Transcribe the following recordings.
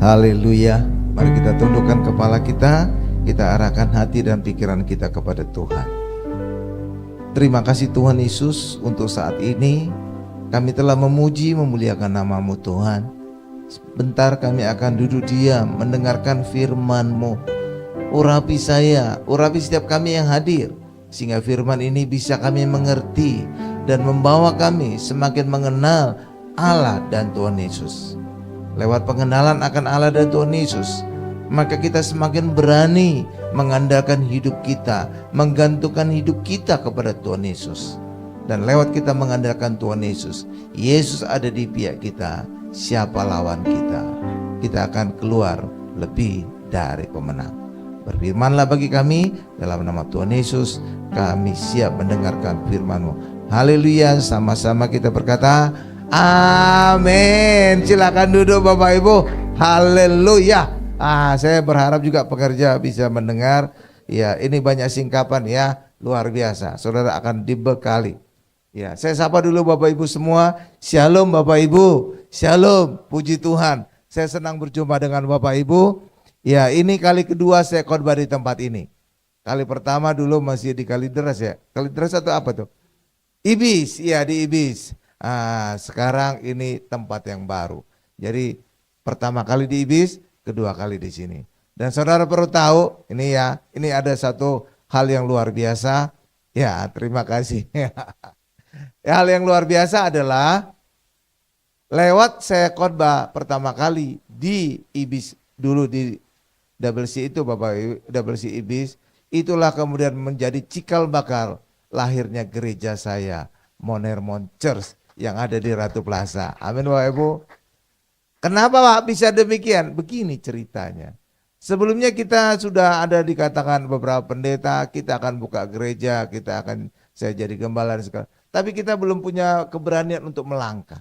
Haleluya. Mari kita tundukkan kepala kita arahkan hati dan pikiran kita kepada Tuhan. Terima kasih Tuhan Yesus untuk saat ini kami telah memuji memuliakan nama-Mu Tuhan. Sebentar kami akan duduk diam mendengarkan firman-Mu. Urapi saya, urapi setiap kami yang hadir, sehingga firman ini bisa kami mengerti dan membawa kami semakin mengenal Allah dan Tuhan Yesus. Lewat pengenalan akan Allah dan Tuhan Yesus, maka kita semakin berani mengandalkan hidup kita, menggantungkan hidup kita kepada Tuhan Yesus. Dan lewat kita mengandalkan Tuhan Yesus, Yesus ada di pihak kita. Siapa lawan kita? Kita akan keluar lebih dari pemenang. Berfirmanlah bagi kami, dalam nama Tuhan Yesus kami siap mendengarkan firman-Mu. Haleluya. Sama-sama kita berkata amin. Silakan duduk Bapak Ibu. Haleluya. Saya berharap juga pekerja bisa mendengar. Ya, ini banyak singkapan ya, luar biasa. Saudara akan dibekali. Ya, saya sapa dulu Bapak Ibu semua. Shalom Bapak Ibu. Shalom. Puji Tuhan. Saya senang berjumpa dengan Bapak Ibu. Ya, ini kali kedua saya khotbah di tempat ini. Kali pertama dulu masih di Kalideres ya. Kalideres atau apa tuh? Ibis, ya di Ibis. Sekarang ini tempat yang baru. Jadi pertama kali di Ibis, kedua kali di sini. Dan saudara perlu tahu, ini ada satu hal yang luar biasa. Ya, terima kasih. Hal yang luar biasa adalah lewat saya khotbah pertama kali di Ibis dulu di WC itu Bapak Ibu, WC Ibis, itulah kemudian menjadi cikal bakal lahirnya gereja saya, Monermon Church yang ada di Ratu Plaza. Amin Bapak Ibu. Kenapa Pak bisa demikian? Begini ceritanya. Sebelumnya kita sudah ada dikatakan beberapa pendeta, kita akan buka gereja, saya jadi gembala dan segala. Tapi kita belum punya keberanian untuk melangkah.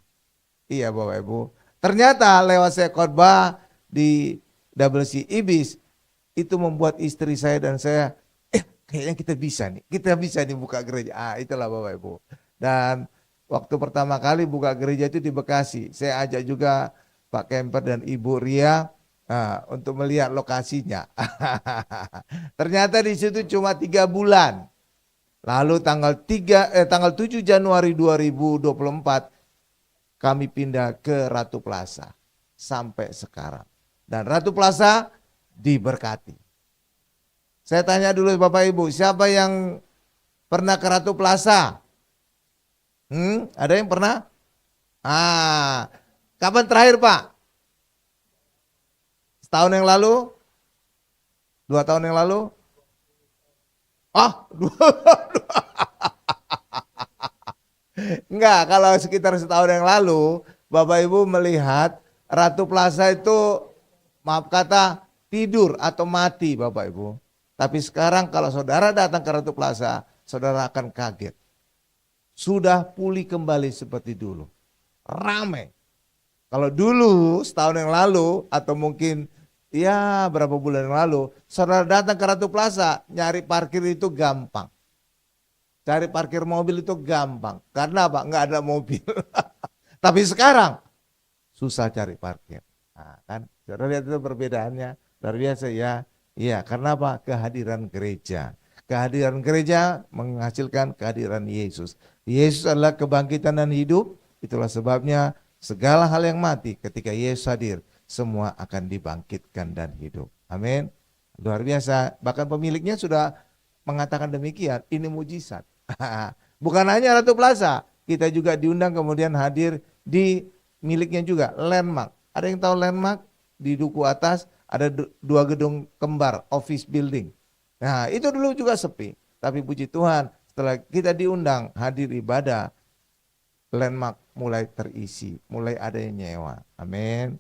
Iya Bapak Ibu. Ternyata lewat saya khotbah di WC Ibis itu membuat istri saya dan saya kayaknya kita bisa nih buka gereja. Itulah Bapak Ibu. Dan waktu pertama kali buka gereja itu di Bekasi, saya ajak juga Pak Kemper dan Ibu Ria untuk melihat lokasinya. Ternyata di situ cuma 3 bulan. Lalu tanggal 7 Januari 2024 kami pindah ke Ratu Plaza sampai sekarang. Dan Ratu Plaza diberkati. Saya tanya dulu Bapak Ibu, siapa yang pernah ke Ratu Plaza? Ada yang pernah? Kapan terakhir Pak? Setahun yang lalu? 2 tahun yang lalu? Enggak, kalau sekitar setahun yang lalu, Bapak Ibu melihat Ratu Plaza itu, maaf kata, tidur atau mati Bapak Ibu. Tapi sekarang kalau saudara datang ke Ratu Plaza, saudara akan kaget. Sudah pulih kembali seperti dulu. Ramai. Kalau dulu setahun yang lalu atau mungkin berapa bulan yang lalu, saudara datang ke Ratu Plaza, nyari parkir itu gampang. Cari parkir mobil itu gampang. Karena apa? Nggak ada mobil. Tapi sekarang susah cari parkir. Kan? Saudara lihat itu perbedaannya. Luar biasa ya. Iya, karena apa? Kehadiran gereja. Kehadiran gereja menghasilkan kehadiran Yesus. Yesus adalah kebangkitan dan hidup. Itulah sebabnya segala hal yang mati ketika Yesus hadir, semua akan dibangkitkan dan hidup. Amin. Luar biasa. Bahkan pemiliknya sudah mengatakan demikian. Ini mujizat. Bukan hanya Ratu Plaza, kita juga diundang kemudian hadir di miliknya juga, Landmark. Ada yang tahu Landmark? Di Duku Atas ada 2 gedung kembar, office building. Nah itu dulu juga sepi. Tapi puji Tuhan setelah kita diundang hadir ibadah, Landmark mulai terisi, mulai ada yang nyewa. Amin.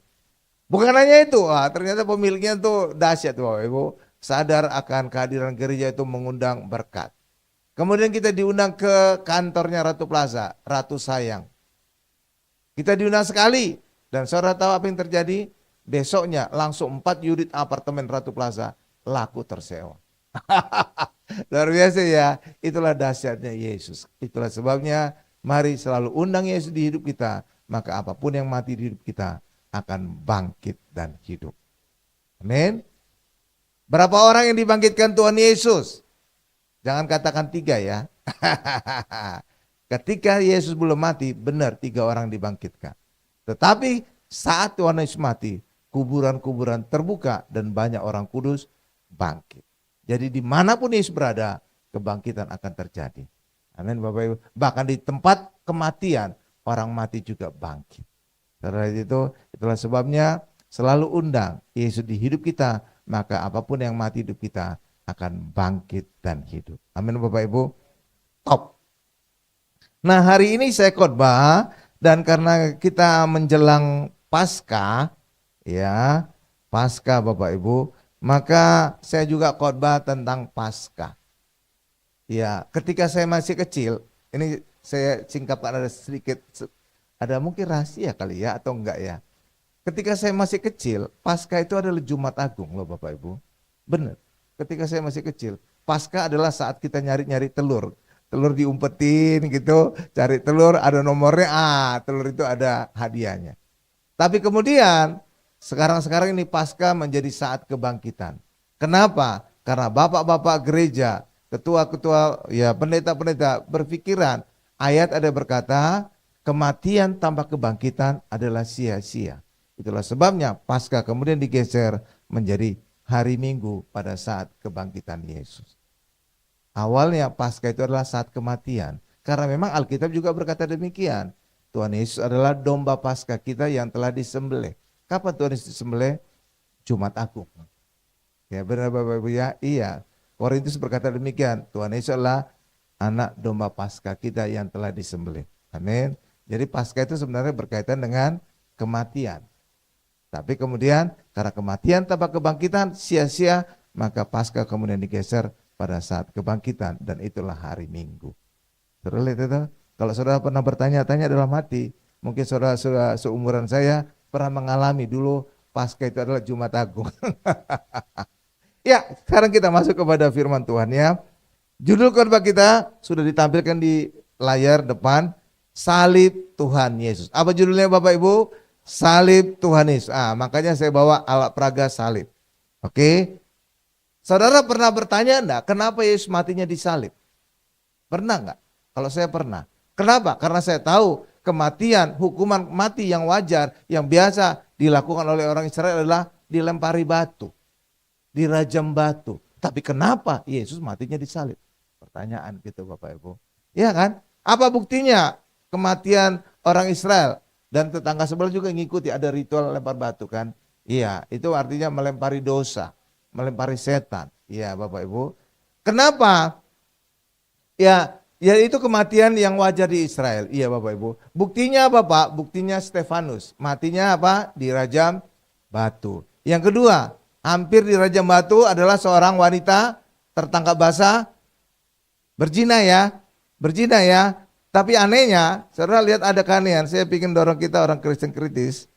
Bukan hanya itu, ternyata pemiliknya tuh dahsyat Bapak Ibu. Sadar akan kehadiran gereja itu mengundang berkat. Kemudian kita diundang ke kantornya Ratu Plaza, Ratu Sayang. Kita diundang sekali dan saudara tahu apa yang terjadi? Besoknya langsung 4 unit apartemen Ratu Plaza laku tersewa. Luar biasa ya, itulah dahsyatnya Yesus. Itulah sebabnya mari selalu undang Yesus di hidup kita. Maka apapun yang mati di hidup kita akan bangkit dan hidup. Amin. Berapa orang yang dibangkitkan Tuhan Yesus? Jangan katakan 3 ya. Ketika Yesus belum mati, benar 3 orang dibangkitkan. Tetapi saat Tuhan Yesus mati, kuburan-kuburan terbuka dan banyak orang kudus bangkit. Jadi dimanapun Yesus berada, kebangkitan akan terjadi. Amin Bapak Ibu. Bahkan di tempat kematian, orang mati juga bangkit. Karena itulah sebabnya selalu undang Yesus di hidup kita, maka apapun yang mati hidup kita akan bangkit dan hidup. Amin Bapak Ibu. Top. Nah hari ini saya khotbah dan karena kita menjelang Paskah, ya Paskah Bapak Ibu, maka saya juga khotbah tentang Paskah. Ya, ketika saya masih kecil, ini saya singkapkan ada sedikit, ada mungkin rahasia kali ya atau enggak ya. Ketika saya masih kecil, Paskah itu adalah Jumat Agung loh Bapak Ibu. Benar. Ketika saya masih kecil, Paskah adalah saat kita nyari-nyari telur. Telur diumpetin gitu, cari telur ada nomornya, telur itu ada hadiahnya. Tapi kemudian sekarang ini Paskah menjadi saat kebangkitan. Kenapa? Karena bapak-bapak gereja, ketua-ketua, ya pendeta-pendeta berpikiran, ayat ada berkata, kematian tanpa kebangkitan adalah sia-sia. Itulah sebabnya Paskah kemudian digeser menjadi hari Minggu pada saat kebangkitan Yesus. Awalnya Paskah itu adalah saat kematian. Karena memang Alkitab juga berkata demikian. Tuhan Yesus adalah domba Paskah kita yang telah disembelih. Kapan Tuhan Yesus disembelih? Jumat Agung. Ya benar Bapak Ibu ya? Iya. Korintus berkata demikian. Tuhan Yesus adalah anak domba Paskah kita yang telah disembelih. Amin. Jadi Paskah itu sebenarnya berkaitan dengan kematian. Tapi kemudian karena kematian tanpa kebangkitan sia-sia, maka Paskah kemudian digeser pada saat kebangkitan dan itulah hari Minggu. Saudara lihat itu, kalau saudara pernah bertanya-tanya dalam hati, mungkin saudara seumuran saya pernah mengalami dulu Paskah itu adalah Jumat Agung. Ya, sekarang kita masuk kepada firman Tuhan ya. Judul khotbah kita sudah ditampilkan di layar depan, Salib Tuhan Yesus. Apa judulnya Bapak Ibu? Salib Tuhan Yesus. Makanya saya bawa alat peraga salib. Oke. Saudara pernah bertanya enggak, kenapa Yesus matinya disalib? Pernah enggak? Kalau saya pernah. Kenapa? Karena saya tahu kematian, hukuman mati yang wajar, yang biasa dilakukan oleh orang Israel adalah dilempari batu, dirajam batu. Tapi kenapa Yesus matinya disalib? Pertanyaan gitu Bapak Ibu. Iya kan? Apa buktinya kematian orang Israel? Dan tetangga sebelah juga ngikuti, ada ritual lempar batu kan? Iya, itu artinya melempari dosa. Melempari setan, ya Bapak Ibu. Kenapa? Ya itu kematian yang wajar di Israel, iya Bapak Ibu. Buktinya apa Pak? Buktinya Stefanus, matinya apa? Dirajam batu. Yang kedua, hampir dirajam batu adalah seorang wanita tertangkap basah berzina ya. Tapi anehnya, saudara lihat ada keanehan. Saya ingin dorong kita orang Kristen kritis.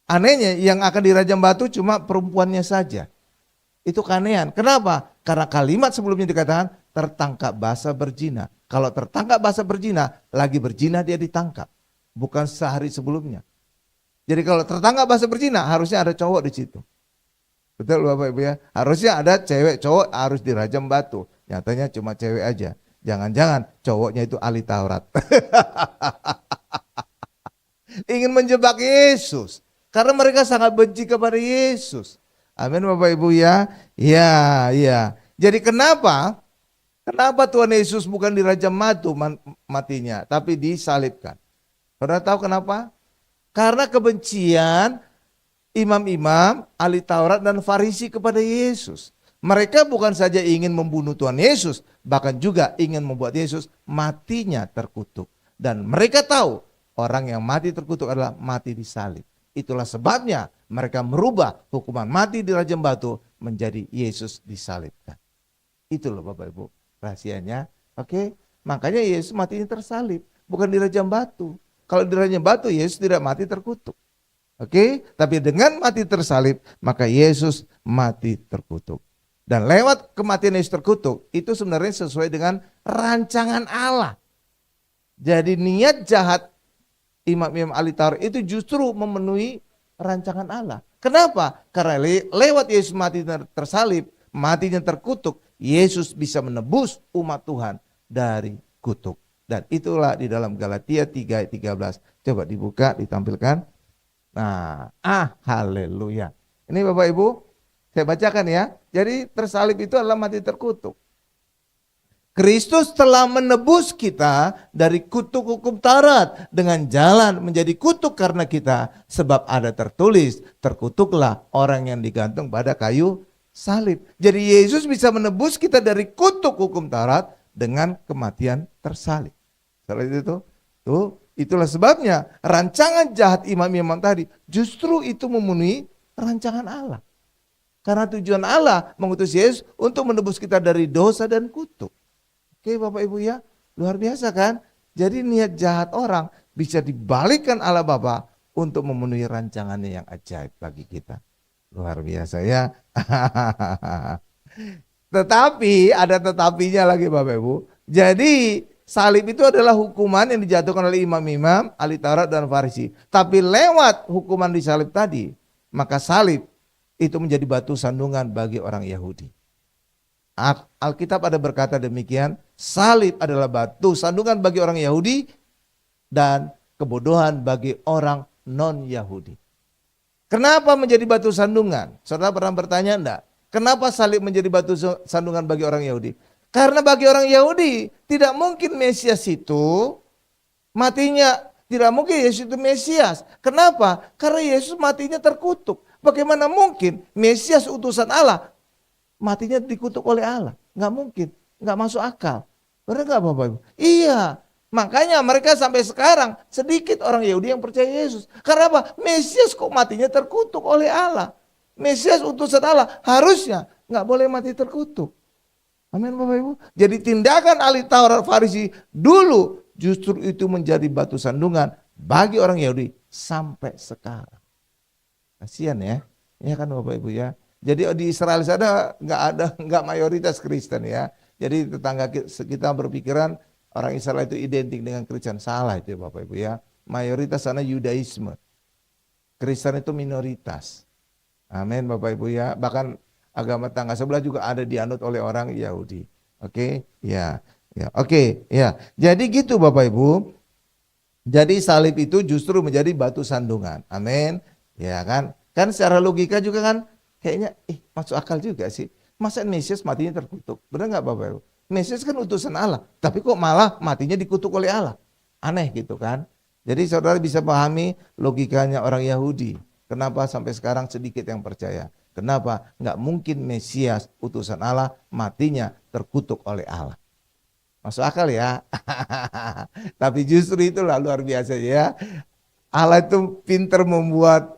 Anehnya yang akan dirajam batu cuma perempuannya saja. Itu keanehan. Kenapa? Karena kalimat sebelumnya dikatakan tertangkap basah berzina. Kalau tertangkap basah berzina, lagi berzina dia ditangkap. Bukan sehari sebelumnya. Jadi kalau tertangkap basah berzina, harusnya ada cowok di situ. Betul Bapak Ibu ya? Harusnya ada cewek, cowok harus dirajam batu. Nyatanya cuma cewek aja. Jangan-jangan cowoknya itu ahli Taurat. Ingin menjebak Yesus. Karena mereka sangat benci kepada Yesus. Amin Bapak Ibu ya. Ya. Jadi kenapa Tuhan Yesus bukan dirajam batu matinya, tapi disalibkan? Saudara tahu kenapa? Karena kebencian imam-imam, ahli Taurat dan Farisi kepada Yesus. Mereka bukan saja ingin membunuh Tuhan Yesus, bahkan juga ingin membuat Yesus matinya terkutuk. Dan mereka tahu orang yang mati terkutuk adalah mati disalib. Itulah sebabnya mereka merubah hukuman mati dirajam batu menjadi Yesus disalibkan. Itu loh Bapak Ibu rahasianya. Oke, makanya Yesus matinya tersalib, bukan dirajam batu. Kalau dirajam batu Yesus tidak mati terkutuk. Oke, tapi dengan mati tersalib maka Yesus mati terkutuk. Dan lewat kematian Yesus terkutuk itu sebenarnya sesuai dengan rancangan Allah. Jadi niat jahat imam-imam ahli Taurat itu justru memenuhi rancangan Allah. Kenapa? Karena lewat Yesus mati tersalib, matinya terkutuk, Yesus bisa menebus umat Tuhan dari kutuk. Dan itulah di dalam Galatia 3 ayat 13. Coba dibuka, ditampilkan. Nah, haleluya. Ini Bapak Ibu, saya bacakan ya. Jadi tersalib itu adalah mati terkutuk. Kristus telah menebus kita dari kutuk hukum Taurat dengan jalan menjadi kutuk karena kita, sebab ada tertulis, terkutuklah orang yang digantung pada kayu salib. Jadi Yesus bisa menebus kita dari kutuk hukum Taurat dengan kematian tersalib. Seperti itu. Itulah sebabnya rancangan jahat imam-imam tadi justru itu memenuhi rancangan Allah. Karena tujuan Allah mengutus Yesus untuk menebus kita dari dosa dan kutuk. Oke Bapak Ibu ya, luar biasa kan? Jadi niat jahat orang bisa dibalikkan Allah Bapa untuk memenuhi rancangannya yang ajaib bagi kita. Luar biasa ya. Tetapi ada tetapinya lagi Bapak Ibu. Jadi salib itu adalah hukuman yang dijatuhkan oleh imam-imam, ahli Taurat dan Farisi. Tapi lewat hukuman di salib tadi, maka salib itu menjadi batu sandungan bagi orang Yahudi. Alkitab ada berkata demikian, salib adalah batu sandungan bagi orang Yahudi dan kebodohan bagi orang non-Yahudi. Kenapa menjadi batu sandungan? Saudara pernah bertanya enggak? Kenapa salib menjadi batu sandungan bagi orang Yahudi? Karena bagi orang Yahudi tidak mungkin Mesias itu matinya, tidak mungkin Yesus itu Mesias. Kenapa? Karena Yesus matinya terkutuk. Bagaimana mungkin Mesias utusan Allah matinya dikutuk oleh Allah? Nggak mungkin, nggak masuk akal. Benar nggak Bapak Ibu? Iya, makanya mereka sampai sekarang sedikit orang Yahudi yang percaya Yesus. Karena apa? Mesias kok matinya terkutuk oleh Allah. Mesias utusan Allah harusnya nggak boleh mati terkutuk. Amin Bapak Ibu. Jadi tindakan ahli Taurat Farisi dulu justru itu menjadi batu sandungan bagi orang Yahudi sampai sekarang. Kasihan ya, ya kan Bapak Ibu ya. Jadi di Israel sana nggak mayoritas Kristen ya. Jadi tetangga kita berpikiran orang Israel itu identik dengan Kristen, salah itu ya Bapak Ibu ya. Mayoritas sana Yudaisme, Kristen itu minoritas. Amin Bapak Ibu ya. Bahkan agama tangga sebelah juga ada dianut oleh orang Yahudi. Oke, ya, oke, ya. Jadi gitu Bapak Ibu. Jadi salib itu justru menjadi batu sandungan. Amin. Ya kan? Kan secara logika juga kan kayaknya masuk akal juga sih. Masa Mesias matinya terkutuk? Benar nggak Bapak Ibu? Mesias kan utusan Allah, tapi kok malah matinya dikutuk oleh Allah? Aneh gitu kan? Jadi saudara bisa pahami logikanya orang Yahudi. Kenapa sampai sekarang sedikit yang percaya? Kenapa? Nggak mungkin Mesias utusan Allah matinya terkutuk oleh Allah. Masuk akal ya? Tapi justru itulah luar biasa ya. Allah itu pintar membuat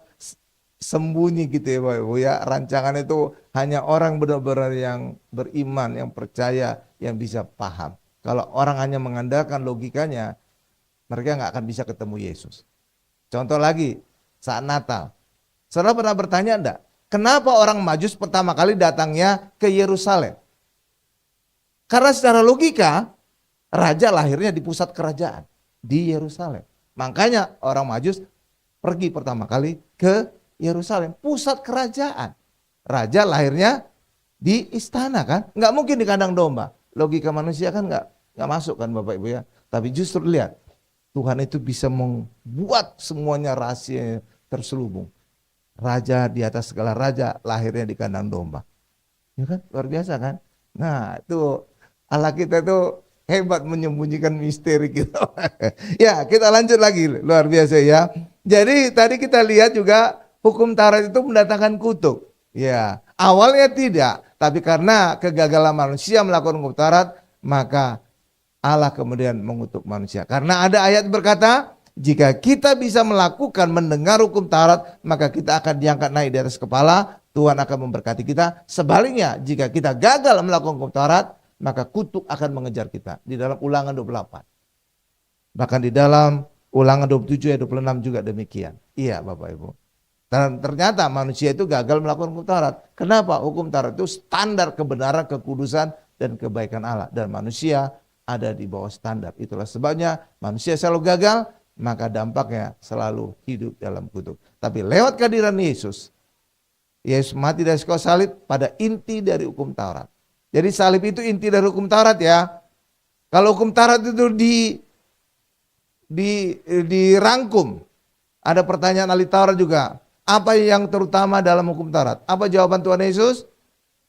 sembunyi gitu ya Bapak Ibu ya. Rancangan itu hanya orang benar-benar yang beriman, yang percaya, yang bisa paham. Kalau orang hanya mengandalkan logikanya, mereka nggak akan bisa ketemu Yesus. Contoh lagi, saat Natal. Saudara pernah bertanya enggak? Kenapa orang Majus pertama kali datangnya ke Yerusalem? Karena secara logika, raja lahirnya di pusat kerajaan, di Yerusalem. Makanya orang Majus pergi pertama kali ke Yerusalem, pusat kerajaan. Raja lahirnya di istana kan, nggak mungkin di kandang domba. Logika manusia kan nggak masuk kan Bapak Ibu ya. Tapi justru lihat, Tuhan itu bisa membuat semuanya rahasia terselubung. Raja di atas segala raja lahirnya di kandang domba. Ya kan, luar biasa kan. Nah itu Allah kita itu hebat menyembunyikan misteri gitu. Ya kita lanjut lagi, luar biasa ya. Jadi tadi kita lihat juga hukum Taurat itu mendatangkan kutuk. Ya, awalnya tidak, tapi karena kegagalan manusia melakukan hukum Taurat, maka Allah kemudian mengutuk manusia. Karena ada ayat berkata, jika kita bisa melakukan mendengar hukum Taurat, maka kita akan diangkat naik di atas kepala, Tuhan akan memberkati kita. Sebaliknya, jika kita gagal melakukan hukum Taurat, maka kutuk akan mengejar kita. Di dalam Ulangan 28. Bahkan di dalam Ulangan 27 ayat 26 juga demikian. Iya Bapak Ibu. Dan ternyata manusia itu gagal melakukan hukum Taurat. Kenapa? Hukum Taurat itu standar kebenaran, kekudusan, dan kebaikan Allah. Dan manusia ada di bawah standar. Itulah sebabnya manusia selalu gagal maka dampaknya selalu hidup dalam kutuk. Tapi lewat kehadiran Yesus, Yesus mati dari kayu salib pada inti dari hukum Taurat. Jadi salib itu inti dari hukum Taurat ya. Kalau hukum Taurat itu dirangkum, ada pertanyaan ahli Taurat juga. Apa yang terutama dalam hukum Taurat? Apa jawaban Tuhan Yesus?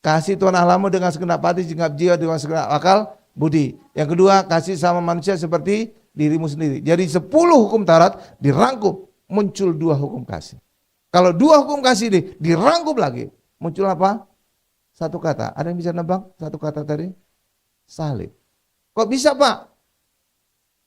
Kasih Tuhan Allahmu dengan segenap hati, segenap jiwa, dengan segenap akal, budi. Yang kedua, kasih sama manusia seperti dirimu sendiri. Jadi 10 hukum Taurat dirangkum, muncul 2 hukum kasih. Kalau 2 hukum kasih ini dirangkum lagi, muncul apa? Satu kata. Ada yang bisa nebak satu kata tadi? Salib. Kok bisa, Pak?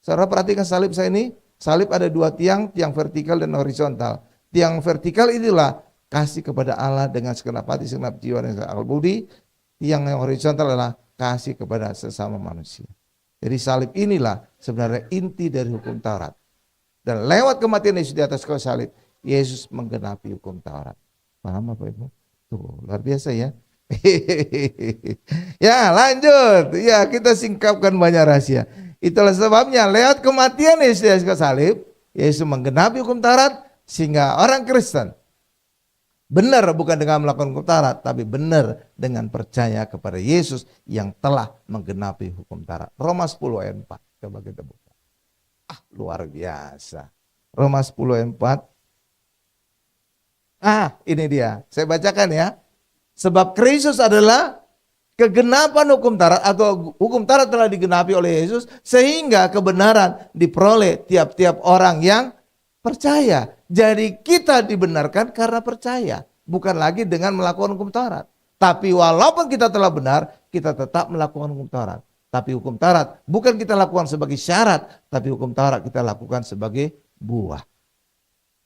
Saudara perhatikan salib saya ini. Salib ada 2 tiang, tiang vertikal dan horizontal. Tiang vertikal inilah kasih kepada Allah dengan segenap hati, segenap jiwa, dan segenap akal budi. Tiang yang horizontal adalah kasih kepada sesama manusia. Jadi salib inilah sebenarnya inti dari hukum Taurat. Dan lewat kematian Yesus di atas kayu salib, Yesus menggenapi hukum Taurat. Paham Bapak Ibu? Tuh, luar biasa ya. Ya, lanjut. Ya, kita singkapkan banyak rahasia. Itulah sebabnya lewat kematian Yesus di atas kayu salib, Yesus menggenapi hukum Taurat sehingga orang Kristen benar bukan dengan melakukan hukum Taurat, tapi benar dengan percaya kepada Yesus yang telah menggenapi hukum Taurat. Roma 10 ayat 4. Coba kita buka. Luar biasa. Roma 10 ayat 4. Ini dia. Saya bacakan ya. Sebab Kristus adalah kegenapan hukum Taurat, atau hukum Taurat telah digenapi oleh Yesus sehingga kebenaran diperoleh tiap-tiap orang yang percaya. Jadi kita dibenarkan karena percaya, bukan lagi dengan melakukan hukum Taurat. Tapi walaupun kita telah benar, kita tetap melakukan hukum Taurat. Tapi hukum Taurat bukan kita lakukan sebagai syarat, tapi hukum Taurat kita lakukan sebagai buah.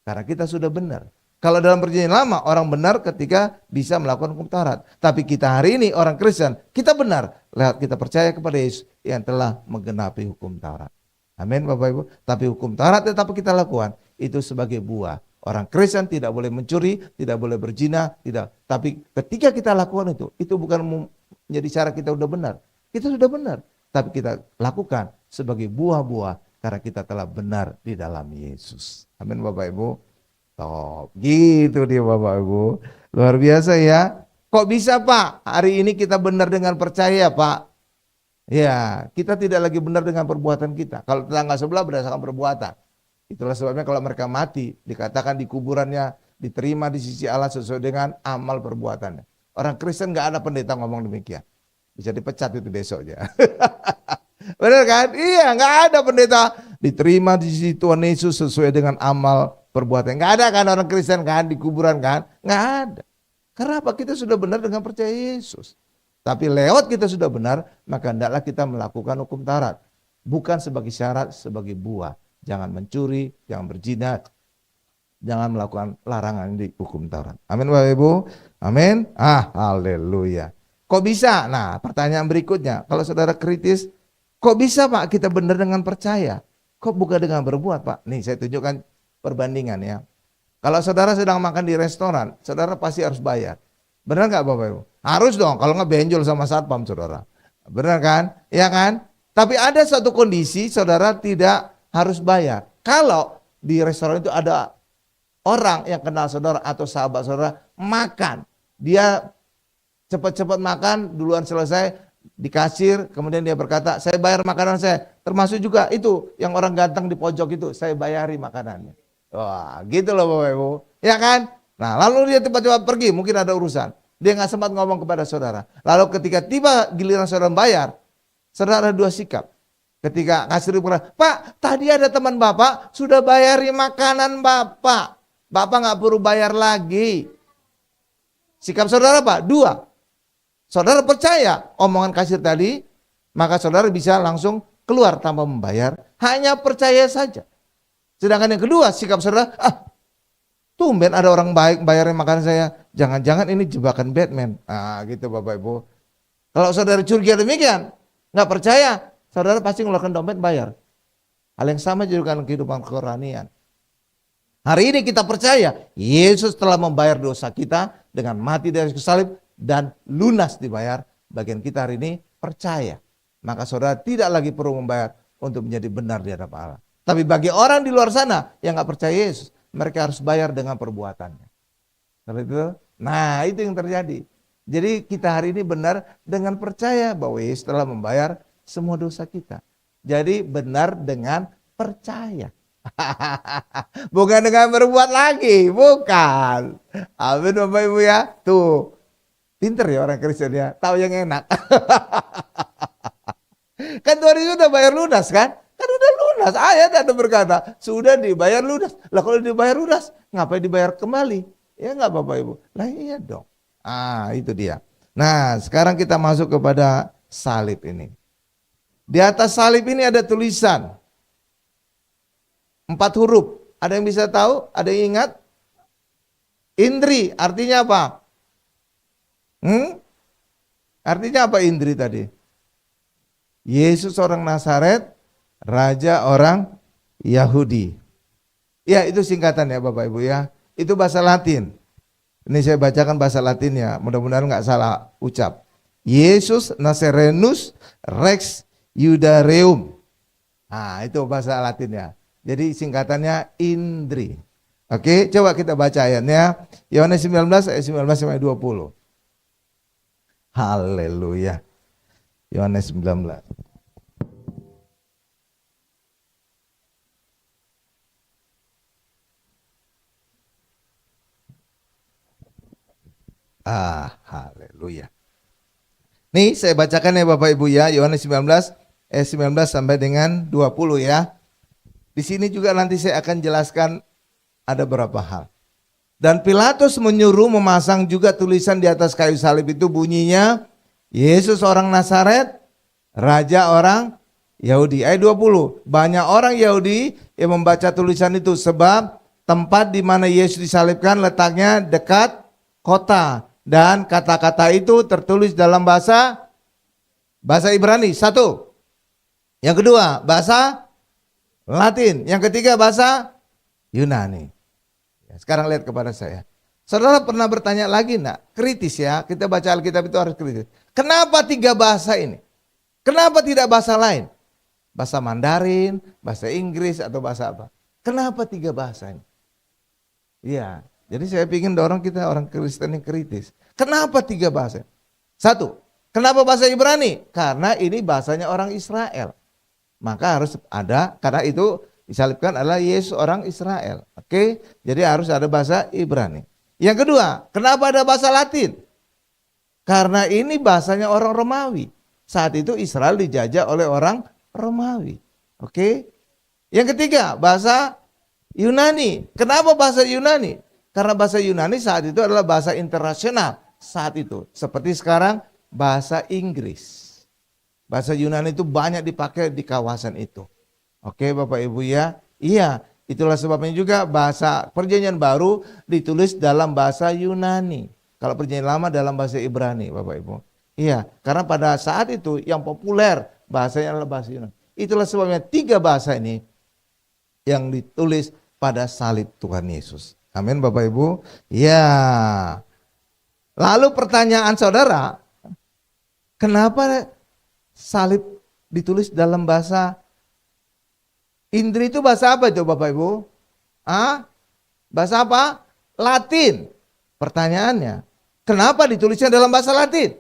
Karena kita sudah benar. Kalau dalam perjanjian lama orang benar ketika bisa melakukan hukum Taurat. Tapi kita hari ini orang Kristen, kita benar lewat kita percaya kepada Yesus yang telah menggenapi hukum Taurat. Amin Bapak Ibu. Tapi hukum Taurat tetap kita lakukan itu sebagai buah. Orang Kristen tidak boleh mencuri, tidak boleh berzina, tidak. Tapi ketika kita lakukan itu bukan menjadi cara kita sudah benar. Kita sudah benar, tapi kita lakukan sebagai buah-buah karena kita telah benar di dalam Yesus. Amin Bapak Ibu. Top, gitu dia Bapak Ibu. Luar biasa ya. Kok bisa Pak? Hari ini kita benar dengan percaya Pak. Ya, kita tidak lagi benar dengan perbuatan kita. Kalau tetangga sebelah berdasarkan perbuatan. Itulah sebabnya kalau mereka mati, dikatakan di kuburannya diterima di sisi Allah sesuai dengan amal perbuatannya. Orang Kristen gak ada pendeta ngomong demikian. Bisa dipecat itu besok ya. Benar kan? Iya, gak ada pendeta diterima di sisi Tuhan Yesus sesuai dengan amal perbuatan. Gak ada kan orang Kristen kan di kuburan kan? Gak ada. Karena apa? Kita sudah benar dengan percaya Yesus. Tapi lewat kita sudah benar, maka hendaklah kita melakukan hukum Taurat. Bukan sebagai syarat, sebagai buah. Jangan mencuri, jangan berzina, jangan melakukan larangan di hukum Taurat. Amin Bapak Ibu. Amin. Haleluya. Kok bisa? Nah, pertanyaan berikutnya. Kalau saudara kritis, kok bisa Pak kita benar dengan percaya? Kok bukan dengan berbuat Pak? Nih saya tunjukkan perbandingan ya. Kalau saudara sedang makan di restoran, saudara pasti harus bayar. Benar nggak Bapak Ibu? Harus dong, kalau nggak benjol sama satpam saudara. Benar kan? Iya kan? Tapi ada satu kondisi saudara tidak harus bayar. Kalau di restoran itu ada orang yang kenal saudara atau sahabat saudara makan. Dia cepat-cepat makan, duluan selesai, di kasir, kemudian dia berkata, saya bayar makanan saya. Termasuk juga itu, yang orang ganteng di pojok itu, saya bayari makanannya. Wah, gitu loh Bapak Ibu. Ya kan? Nah, lalu dia tiba-tiba pergi, mungkin ada urusan. Dia nggak sempat ngomong kepada saudara. Lalu ketika tiba giliran saudara bayar, saudara ada 2 sikap. Ketika kasir berkata, Pak, tadi ada teman Bapak, sudah bayari makanan Bapak. Bapak nggak perlu bayar lagi. Sikap saudara apa? 2. Saudara percaya omongan kasir tadi, maka saudara bisa langsung keluar tanpa membayar, hanya percaya saja. Sedangkan yang kedua, sikap saudara, tumben ada orang baik bayarin makanan saya, jangan-jangan ini jebakan Batman. Gitu Bapak Ibu. Kalau saudara curiga demikian, nggak percaya, saudara pasti ngeluarkan dompet bayar. Hal yang sama juga dengan kehidupan kerohanian. Hari ini kita percaya Yesus telah membayar dosa kita dengan mati dari kayu salib dan lunas dibayar. Bagian kita hari ini percaya. Maka saudara tidak lagi perlu membayar untuk menjadi benar di hadapan Allah. Tapi bagi orang di luar sana yang nggak percaya Yesus, mereka harus bayar dengan perbuatannya. Kalau itu, nah itu yang terjadi. Jadi kita hari ini benar dengan percaya bahwa Yesus telah membayar semua dosa kita. Jadi benar dengan percaya. Bukan dengan berbuat lagi, bukan. Amin Bapak Ibu ya. Tuh, pinter ya orang Kristen ya, tahu yang enak. Kan Tuhan itu udah bayar lunas kan? Kan udah lunas. Ayat ada berkata, sudah dibayar lunas. Lah kalau dibayar lunas, ngapain dibayar kembali? Ya enggak Bapak Ibu? Lah iya dong. Ah, itu dia. Nah, sekarang kita masuk kepada salib ini. Di atas salib ini ada tulisan 4 huruf. Ada yang bisa tahu? Ada yang ingat? Indri, artinya apa? Artinya apa Indri tadi? Yesus orang Nazaret, Raja orang Yahudi. Ya, itu singkatan ya Bapak Ibu ya. Itu bahasa Latin. Ini saya bacakan bahasa Latinnya, mudah-mudahan nggak salah ucap. Yesus Nazarenus Rex Judaeum. Nah, itu bahasa Latinnya. Jadi singkatannya Indri. Oke, coba kita baca ayatnya. Yohanes 19 ayat 19 sampai 20. Haleluya. Yohanes 19. Haleluya. Nih saya bacakan ya Bapak Ibu ya, Yohanes 19 ayat 19 sampai dengan 20 ya. Di sini juga nanti saya akan jelaskan ada beberapa hal. Dan Pilatus menyuruh memasang juga tulisan di atas kayu salib itu bunyinya, Yesus orang Nazaret, Raja orang Yahudi. Ayat 20, banyak orang Yahudi yang membaca tulisan itu sebab tempat di mana Yesus disalibkan letaknya dekat kota. Dan kata-kata itu tertulis dalam bahasa Ibrani, satu. Yang kedua, bahasa Latin. Yang ketiga, bahasa Yunani. Sekarang lihat kepada saya. Saudara pernah bertanya lagi enggak? Kritis ya, kita baca Alkitab itu harus kritis. Kenapa 3 bahasa ini? Kenapa tidak bahasa lain? Bahasa Mandarin, bahasa Inggris, atau bahasa apa? Kenapa 3 bahasa ini? Iya, jadi saya ingin dorong kita orang Kristen yang kritis. Kenapa 3 bahasa? 1, kenapa bahasa Ibrani? Karena ini bahasanya orang Israel. Maka harus ada, karena itu disalibkan adalah Yesus orang Israel. Oke, jadi harus ada bahasa Ibrani. Yang kedua, kenapa ada bahasa Latin? Karena ini bahasanya orang Romawi. Saat itu Israel dijajah oleh orang Romawi. Oke. Yang ketiga, bahasa Yunani. Kenapa bahasa Yunani? Karena bahasa Yunani saat itu adalah bahasa internasional saat itu. Seperti sekarang bahasa Inggris. Bahasa Yunani itu banyak dipakai di kawasan itu. Oke Bapak Ibu ya. Iya, itulah sebabnya juga bahasa Perjanjian Baru ditulis dalam bahasa Yunani. Kalau Perjanjian Lama dalam bahasa Ibrani Bapak Ibu. Iya, karena pada saat itu yang populer bahasanya adalah bahasa Yunani. Itulah sebabnya 3 bahasa ini yang ditulis pada salib Tuhan Yesus. Amin Bapak Ibu. Ya. Lalu pertanyaan saudara, kenapa salib ditulis dalam bahasa Indri itu bahasa apa itu Bapak Ibu? Bahasa apa? Latin. Pertanyaannya, kenapa ditulisnya dalam bahasa Latin?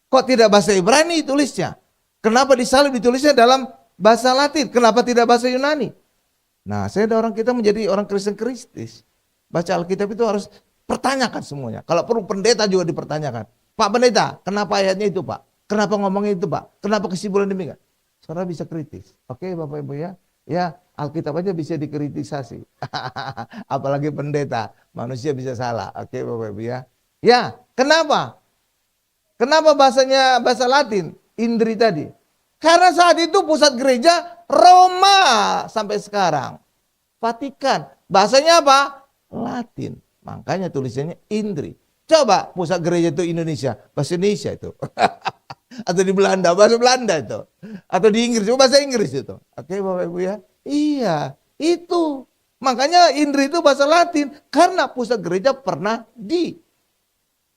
Kok tidak bahasa Ibrani tulisnya? Kenapa di salib ditulisnya dalam bahasa Latin? Kenapa tidak bahasa Yunani? Nah, saya dorong kita menjadi orang Kristen Kristus. Baca Alkitab itu harus pertanyakan semuanya. Kalau perlu pendeta juga dipertanyakan. Pak Pendeta, kenapa ayatnya itu Pak? Kenapa ngomongnya itu Pak? Kenapa kesimpulan demikian? Saudara bisa kritis. Oke Bapak Ibu ya. Ya, Alkitab aja bisa dikritisasi. Apalagi pendeta, manusia bisa salah. Oke Bapak Ibu ya. Ya, kenapa? Kenapa bahasanya bahasa Latin? Indri tadi. Karena saat itu pusat gereja Roma sampai sekarang. Vatikan. Bahasanya apa? Latin. Makanya tulisannya Indri. Coba pusat gereja itu Indonesia. Bahasa Indonesia itu. Atau di Belanda, bahasa Belanda itu. Atau di Inggris, bahasa Inggris itu. Oke Bapak Ibu ya. Iya, itu. Makanya Indri itu bahasa Latin. Karena pusat gereja pernah di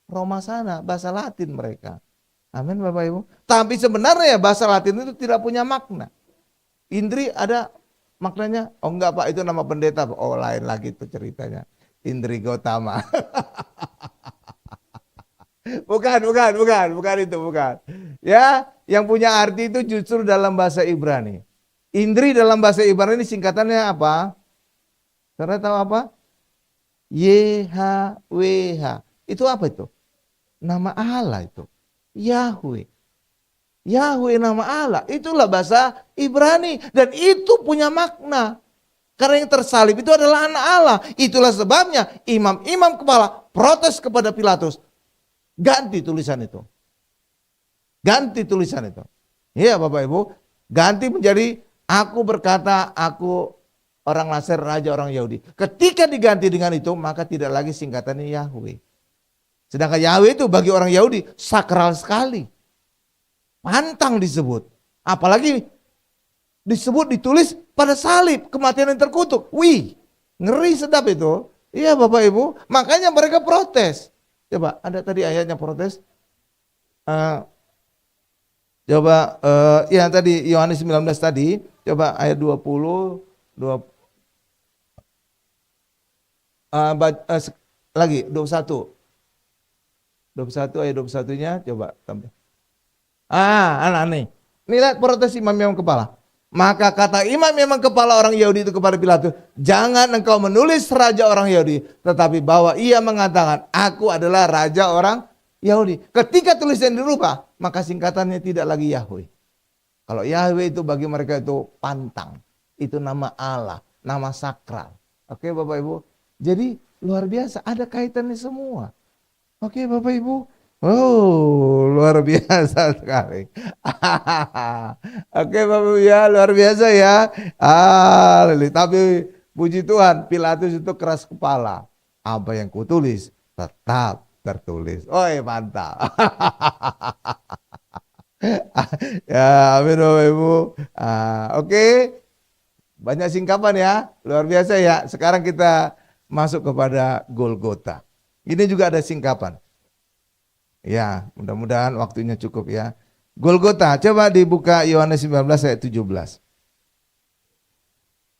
Roma sana, bahasa Latin mereka. Amin Bapak Ibu. Tapi sebenarnya bahasa Latin itu tidak punya makna. Indri ada maknanya? Oh enggak Pak, itu nama pendeta. Oh lain lagi itu ceritanya. Indri Gautama. Bukan itu, bukan. Ya, yang punya arti itu justru dalam bahasa Ibrani. Indri dalam bahasa Ibrani singkatannya apa? Saudara tahu apa? YHWH. Itu apa itu? Nama Allah itu. Yahweh. Yahweh nama Allah. Itulah bahasa Ibrani. Dan itu punya makna. Karena yang tersalib itu adalah anak Allah. Itulah sebabnya imam-imam kepala protes kepada Pilatus. Ganti tulisan itu. Ganti tulisan itu. Iya Bapak Ibu. Ganti menjadi aku berkata aku orang Nasir, raja orang Yahudi. Ketika diganti dengan itu maka tidak lagi singkatannya Yahweh. Sedangkan Yahweh itu bagi orang Yahudi sakral sekali. Pantang disebut. Apalagi disebut ditulis pada salib kematian yang terkutuk. Wih, ngeri sedap itu. Iya Bapak Ibu, makanya mereka protes. Coba ada tadi ayatnya protes. Yang tadi Yohanes 19 tadi, coba ayat 20, lagi 21. 21 ayat 21-nya coba tambah. Anak nih. Ini lihat protes imam-imam kepala. Maka kata imam-imam kepala orang Yahudi itu kepada Pilatus, jangan engkau menulis raja orang Yahudi, tetapi bahwa ia mengatakan, aku adalah raja orang Yahudi. Ketika tulisan dirubah, maka singkatannya tidak lagi Yahweh. Kalau Yahweh itu bagi mereka itu pantang. Itu nama Allah, nama sakral. Oke Bapak Ibu. Jadi luar biasa, ada kaitannya semua. Oke Bapak Ibu. Oh, luar biasa sekali. Oke Bapak Ibu ya, luar biasa ya. Tapi puji Tuhan, Pilatus itu keras kepala. Apa yang kutulis tetap tertulis. Oi, mantap. Ya, amin Bapak Ibu. Oke. Banyak singkapan ya, luar biasa ya. Sekarang kita masuk kepada Golgota. Ini juga ada singkapan. Ya, mudah-mudahan waktunya cukup ya. Golgota, coba dibuka Yohanes 19 ayat 17.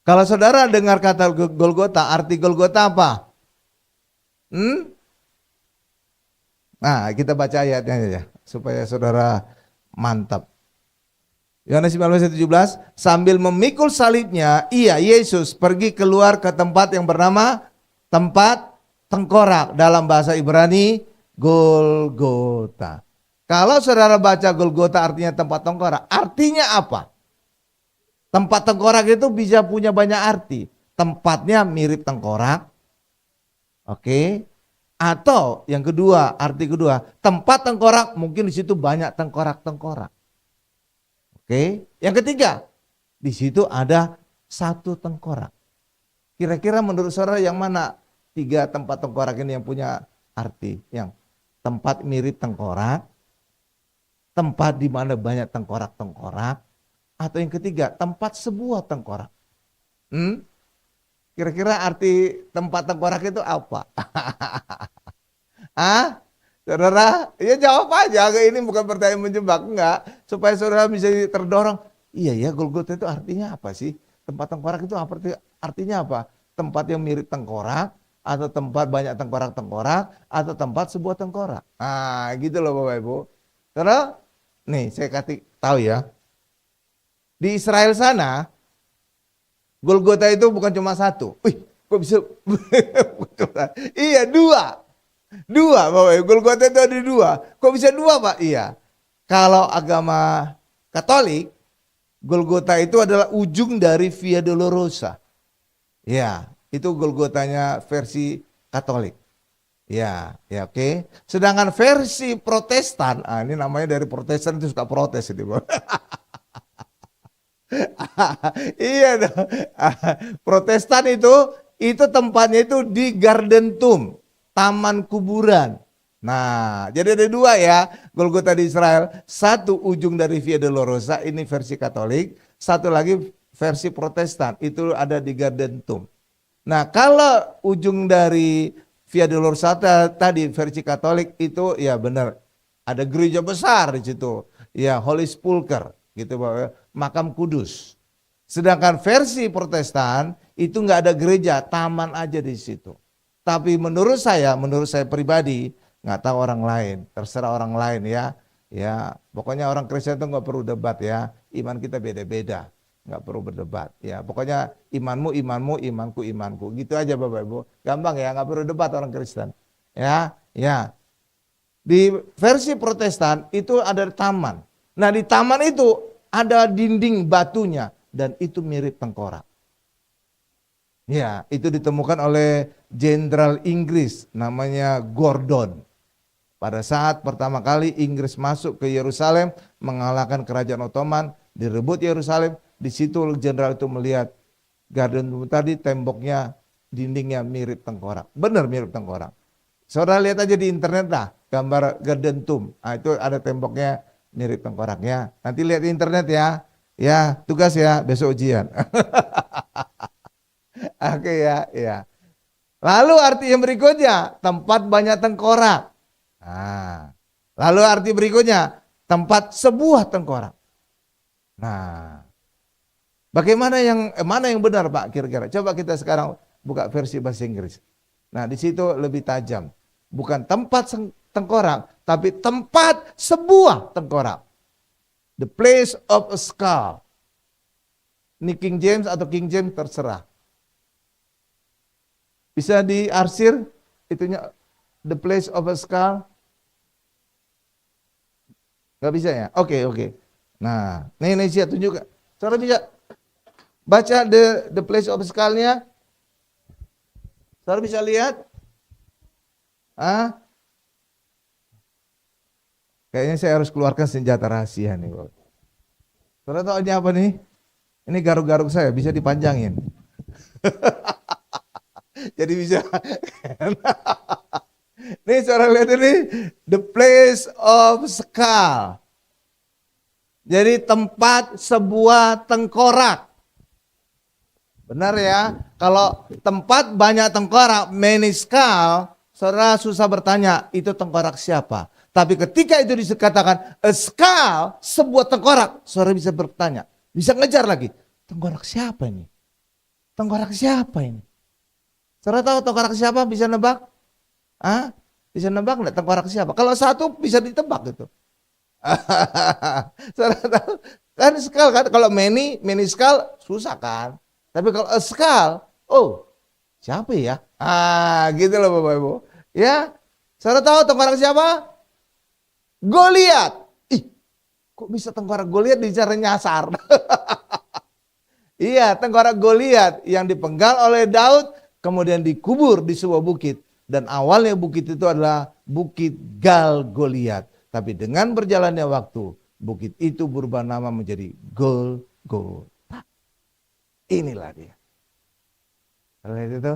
Kalau saudara dengar kata Golgota, arti Golgota apa? Nah, kita baca ayatnya ya, supaya saudara mantap. Yohanes 19 ayat 17, sambil memikul salibnya, Yesus pergi keluar ke tempat yang bernama tempat tengkorak, dalam bahasa Ibrani Golgota. Kalau saudara baca Golgota artinya tempat tengkorak, artinya apa? Tempat tengkorak itu bisa punya banyak arti. Tempatnya mirip tengkorak. Oke. Atau yang kedua, arti kedua, tempat tengkorak mungkin di situ banyak tengkorak-tengkorak. Oke. Yang ketiga, di situ ada satu tengkorak. Kira-kira menurut saudara yang mana tiga tempat tengkorak ini yang punya arti? Yang tempat mirip tengkorak, tempat di mana banyak tengkorak-tengkorak, atau yang ketiga, tempat sebuah tengkorak. Kira-kira arti tempat tengkorak itu apa? Saudara, ya jawab aja. Ini bukan pertanyaan menjebak, enggak. Supaya saudara bisa terdorong. Iya ya, Golgota itu artinya apa sih? Tempat tengkorak itu artinya apa? Tempat yang mirip tengkorak, atau tempat banyak tengkorak-tengkorak, atau tempat sebuah tengkorak. Gitu loh Bapak Ibu. Karena nih saya kasih tahu ya. Di Israel sana Golgota itu bukan cuma satu. Kok bisa? Iya, dua. Dua Bapak Ibu. Golgota itu ada dua. Kok bisa dua Pak? Iya. Kalau agama Katolik, Golgota itu adalah ujung dari Via Dolorosa. Ya, itu Golgotanya versi Katolik. Ya, oke. Sedangkan versi Protestan, ini namanya dari Protestan itu suka protes itu. Iya dong. Protestan itu tempatnya itu di Garden Tomb, taman kuburan. Nah, jadi ada dua ya, Golgota di Israel. Satu ujung dari Via Dolorosa, ini versi Katolik. Satu lagi versi Protestan, itu ada di Garden Tomb. Nah, kalau ujung dari Via Dolorosa tadi versi Katolik itu ya benar, ada gereja besar di situ, ya Holy Sepulchre gitu, makam kudus. Sedangkan versi Protestan itu nggak ada gereja, taman aja di situ. Tapi menurut saya pribadi, nggak tahu orang lain, terserah orang lain ya. Ya, pokoknya orang Kristen itu nggak perlu debat ya. Iman kita beda-beda, nggak perlu berdebat. Ya, pokoknya imanmu imanmu, imanku imanku. Gitu aja Bapak Ibu. Gampang ya, nggak perlu debat orang Kristen. Ya, ya. Di versi Protestan itu ada taman. Nah di taman itu ada dinding batunya dan itu mirip tengkorak. Ya, itu ditemukan oleh Jenderal Inggris namanya Gordon. Pada saat pertama kali Inggris masuk ke Yerusalem mengalahkan kerajaan Ottoman, direbut Yerusalem, di situ jenderal itu melihat garden tadi temboknya, dindingnya mirip tengkorak. Benar mirip tengkorak. Saudara lihat aja di internet lah gambar Garden Tomb. Nah, itu ada temboknya mirip tengkoraknya. Nanti lihat di internet ya. Ya, tugas ya, besok ujian. Oke ya, ya. Lalu arti yang berikutnya, tempat banyak tengkorak. Nah, lalu arti berikutnya, tempat sebuah tengkorak. Nah, bagaimana mana yang benar Pak kira-kira? Coba kita sekarang buka versi bahasa Inggris. Nah, di situ lebih tajam. Bukan tempat tengkorak, tapi tempat sebuah tengkorak. The place of a skull. Ini King James atau King James terserah. Bisa diarsir itunya the place of a skull. Gak bisa ya? Oke, oke. Nah, ini saya tunjukkan. Saudara bisa baca the place of skull-nya? Saudara bisa lihat? Ah? Kayaknya saya harus keluarkan senjata rahasia nih. Saudara tahu ini apa nih? Ini garuk-garuk saya, bisa dipanjangin. Jadi bisa. Nih saudara lihat ini, the place of skull. Jadi tempat sebuah tengkorak. Benar ya? Kalau tempat banyak tengkorak, many skull, saudara susah bertanya, itu tengkorak siapa? Tapi ketika itu dikatakan a skull, sebuah tengkorak, saudara bisa bertanya, bisa ngejar lagi, tengkorak siapa ini? Tengkorak siapa ini? Saudara tahu tengkorak siapa? Bisa nebak? Ah, bisa nebak enggak tengkorak siapa? Kalau satu bisa ditebak gitu. Saudara tahu kan skull kan? Kalau many skull susah kan? Tapi kalau a skull, oh siapa ya? Ah gitu loh Bapak Ibu. Ya, saudara tahu tengkorak siapa? Goliat. Ih, kok bisa tengkorak Goliat dicara nyasar? Iya, tengkorak Goliat yang dipenggal oleh Daud, kemudian dikubur di sebuah bukit. Dan awalnya bukit itu adalah Bukit Gal Goliat. Tapi dengan berjalannya waktu, bukit itu berubah nama menjadi Golgota. Inilah dia. Lihat itu.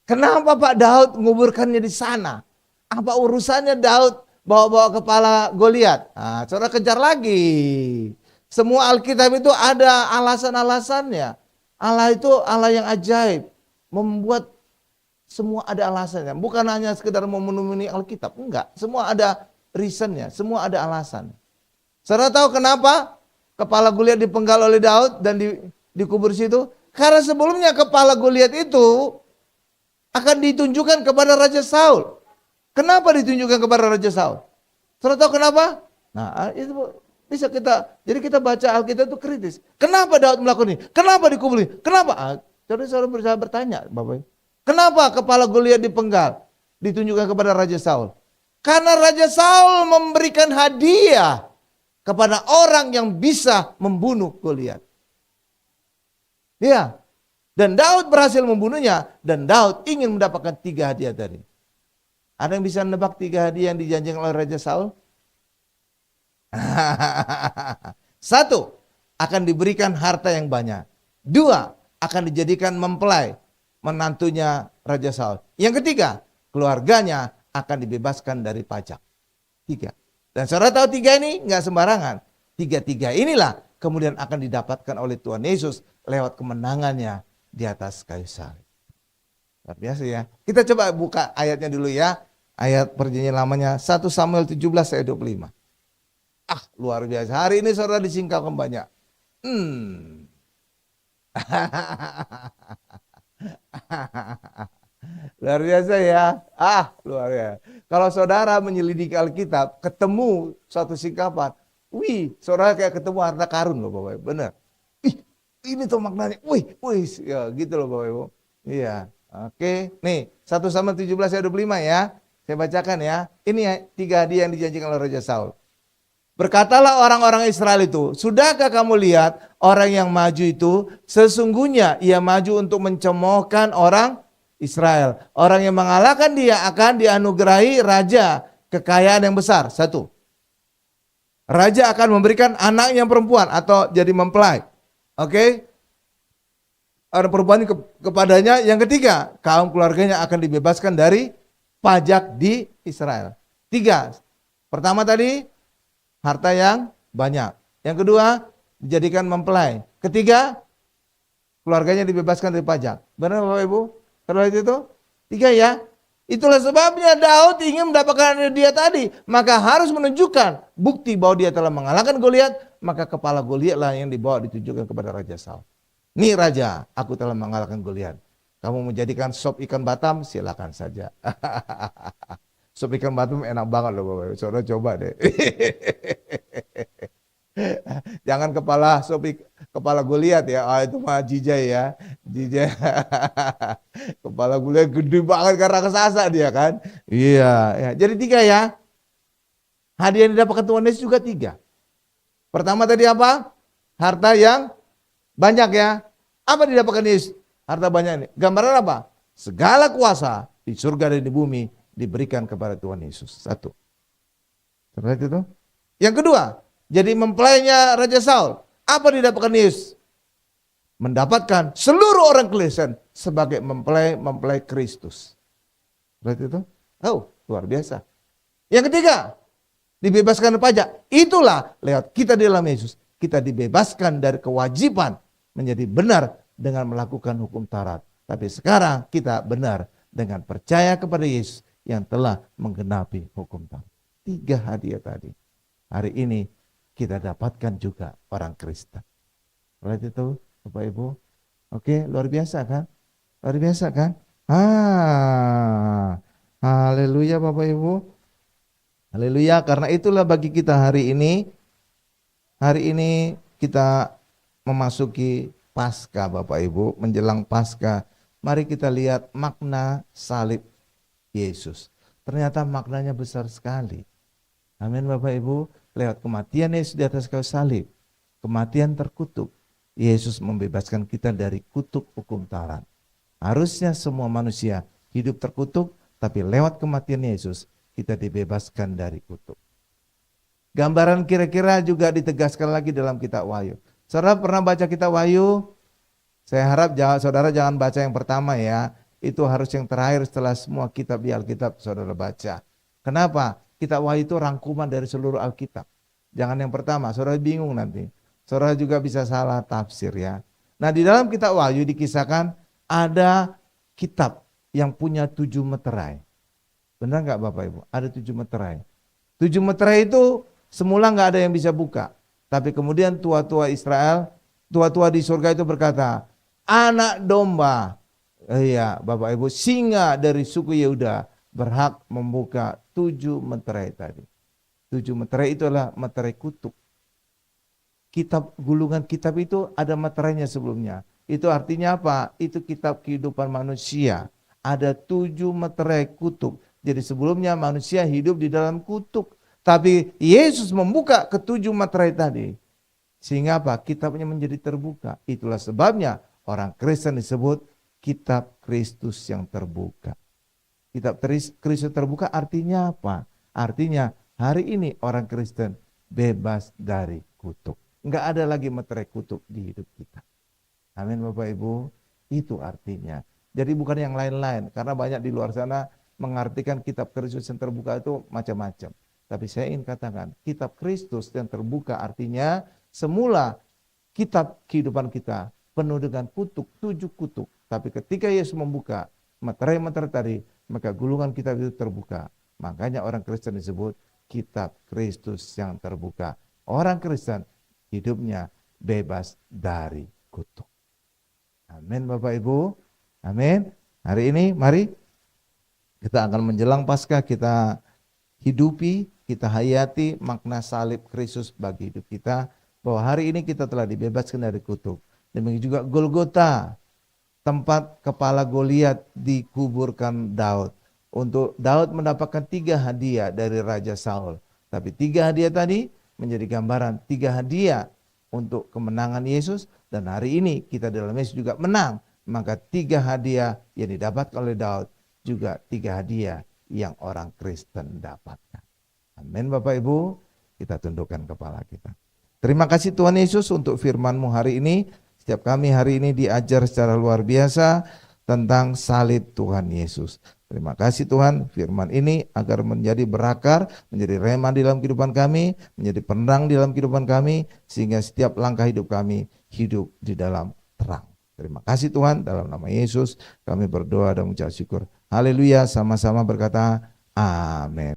Kenapa Pak Daud menguburkannya di sana? Apa urusannya Daud bawa-bawa kepala Goliat? Nah, saudara kejar lagi. Semua Alkitab itu ada alasan-alasannya. Allah itu Allah yang ajaib. Membuat semua ada alasannya. Bukan hanya sekedar memenuhi Alkitab. Enggak. Semua ada reasonnya. Semua ada alasan. Saudara tahu kenapa kepala Goliat dipenggal oleh Daud dan dikubur situ? Karena sebelumnya kepala Goliat itu akan ditunjukkan kepada Raja Saul. Kenapa ditunjukkan kepada Raja Saul? Saudara tahu kenapa? Nah, itu bisa jadi kita baca Alkitab itu kritis. Kenapa Daud melakukan ini? Kenapa dikubur? Kenapa? Saudara bisa bertanya, Bapak. Kenapa kepala Goliat dipenggal? Ditunjukkan kepada Raja Saul. Karena Raja Saul memberikan hadiah kepada orang yang bisa membunuh Goliat. Ya. Dan Daud berhasil membunuhnya. Dan Daud ingin mendapatkan 3 hadiah tadi. Ada yang bisa menebak 3 hadiah yang dijanjikan oleh Raja Saul? 1, akan diberikan harta yang banyak. 2, akan dijadikan mempelai menantunya Raja Saul. Yang ketiga, keluarganya akan dibebaskan dari pajak. 3. Dan saudara tahu 3 ini nggak sembarangan. 3 inilah kemudian akan didapatkan oleh Tuhan Yesus lewat kemenangannya di atas kayu salib. Luar biasa ya. Kita coba buka ayatnya dulu ya. Ayat perjanjian lamanya 1 Samuel 17 ayat 25. Luar biasa. Hari ini saudara disingkapkan banyak. Luar biasa ya. Luar biasa. Kalau saudara menyelidiki Alkitab, ketemu suatu singkapan, wih, saudara kayak ketemu harta karun loh Bapak Ibu. Benar. Ih, ini tuh maknanya. Wih, ya gitu loh Bapak Ibu. Iya. Oke, nih 1 Samuel 17 ayat 25 ya. Saya bacakan ya. Ini ya, 3 hadiah yang dijanjikan oleh Raja Saul. Berkatalah orang-orang Israel itu, sudahkah kamu lihat orang yang maju itu, sesungguhnya ia maju untuk mencemoohkan orang Israel. Orang yang mengalahkan dia akan dianugerahi raja, kekayaan yang besar. 1. Raja akan memberikan anak yang perempuan atau jadi mempelai. Oke? Ada perempuan kepadanya. Yang ketiga, kaum keluarganya akan dibebaskan dari pajak di Israel. 3. Pertama tadi, harta yang banyak. Yang kedua, dijadikan mempelai. Ketiga, keluarganya dibebaskan dari pajak. Benar Bapak Ibu? Kalau itu 3 ya. Itulah sebabnya Daud ingin mendapatkan dia tadi. Maka harus menunjukkan bukti bahwa dia telah mengalahkan Goliat. Maka kepala Goliat lah yang dibawa ditujukan kepada Raja Saul. Nih raja, aku telah mengalahkan Goliat. Kamu menjadikan sop ikan Batam, silakan saja. Sop ikan Batam enak banget loh Bapak Ibu. Saudara coba deh. Jangan kepala Goliat ya. Itu mah jijai ya. Jijai. Kepala Goliat gede banget karena raksasa dia kan. Iya, ya. Jadi 3 ya. Hadiah yang didapatkan Tuhan Yesus juga 3. Pertama tadi apa? Harta yang banyak ya. Apa didapatkan Yesus? Harta banyak ini. Gambaran apa? Segala kuasa di surga dan di bumi diberikan kepada Tuhan Yesus. 1. Seperti itu. Yang kedua, jadi mempelainya Raja Saul. Apa didapatkan Yesus? Mendapatkan seluruh orang Kristen sebagai mempelai Kristus. Seperti itu. Oh, luar biasa. Yang ketiga, dibebaskan dari pajak. Itulah lewat kita di dalam Yesus. Kita dibebaskan dari kewajiban menjadi benar dengan melakukan hukum Taurat. Tapi sekarang kita benar dengan percaya kepada Yesus yang telah menggenapi hukum Taurat. 3 hadiah tadi. Hari ini kita dapatkan juga orang Kristen. Lihat itu Bapak Ibu. Oke, luar biasa kan? Luar biasa kan? Haleluya Bapak Ibu. Haleluya, karena itulah bagi kita hari ini kita memasuki Paskah Bapak Ibu, menjelang Paskah. Mari kita lihat makna salib Yesus. Ternyata maknanya besar sekali. Amin Bapak Ibu, lewat kematian Yesus di atas kayu salib, kematian terkutuk, Yesus membebaskan kita dari kutuk hukum Taurat. Harusnya semua manusia hidup terkutuk, tapi lewat kematian Yesus kita dibebaskan dari kutuk. Gambaran kira-kira juga ditegaskan lagi dalam kitab Wahyu. Saudara pernah baca kitab Wahyu? Saya harap saudara jangan baca yang pertama ya. Itu harus yang terakhir setelah semua kitab di Alkitab saudara baca. Kenapa? Kitab Wahyu itu rangkuman dari seluruh Alkitab. Jangan yang pertama, saudara bingung nanti. Saudara juga bisa salah tafsir ya. Nah di dalam kitab Wahyu dikisahkan ada kitab yang punya 7 meterai. Benar nggak Bapak Ibu? Ada 7 meterai. 7 meterai itu semula nggak ada yang bisa buka. Tapi kemudian tua-tua Israel, tua-tua di surga itu berkata, anak domba, iya Bapak Ibu, singa dari suku Yehuda berhak membuka 7 meterai tadi. 7 meterai itulah meterai kutuk. Gulungan kitab itu ada meterainya sebelumnya. Itu artinya apa? Itu kitab kehidupan manusia. Ada 7 meterai kutuk. Jadi sebelumnya manusia hidup di dalam kutuk. Tapi Yesus membuka ke-7 meterai tadi. Sehingga apa? Kitabnya menjadi terbuka. Itulah sebabnya orang Kristen disebut kitab Kristus yang terbuka. Kitab Kristus terbuka artinya apa? Artinya hari ini orang Kristen bebas dari kutuk. Enggak ada lagi meterai kutuk di hidup kita. Amin Bapak Ibu. Itu artinya. Jadi bukan yang lain-lain. Karena banyak di luar sana mengartikan kitab Kristus yang terbuka itu macam-macam. Tapi saya ingin katakan kitab Kristus yang terbuka artinya semula kitab kehidupan kita penuh dengan kutuk, 7 kutuk. Tapi ketika Yesus membuka meterai-meterai tadi, maka gulungan kitab itu terbuka. Makanya orang Kristen disebut kitab Kristus yang terbuka. Orang Kristen hidupnya bebas dari kutuk. Amin Bapak Ibu. Amin. Hari ini mari kita akan menjelang Paskah, kita hidupi, kita hayati makna salib Kristus bagi hidup kita, bahwa hari ini kita telah dibebaskan dari kutuk. Demikian juga Golgota, tempat kepala Goliat dikuburkan Daud. Untuk Daud mendapatkan 3 hadiah dari Raja Saul. Tapi 3 hadiah tadi menjadi gambaran 3 hadiah untuk kemenangan Yesus. Dan hari ini kita dalam Yesus juga menang. Maka 3 hadiah yang didapatkan oleh Daud juga 3 hadiah yang orang Kristen dapatkan. Amin Bapak Ibu, kita tundukkan kepala kita. Terima kasih Tuhan Yesus untuk firman-Mu hari ini. Setiap kami hari ini diajar secara luar biasa tentang salib Tuhan Yesus. Terima kasih Tuhan, firman ini agar menjadi berakar, menjadi rema di dalam kehidupan kami, menjadi penerang di dalam kehidupan kami, sehingga setiap langkah hidup kami hidup di dalam terang. Terima kasih Tuhan, dalam nama Yesus kami berdoa dan mengucap syukur. Haleluya, sama-sama berkata amin.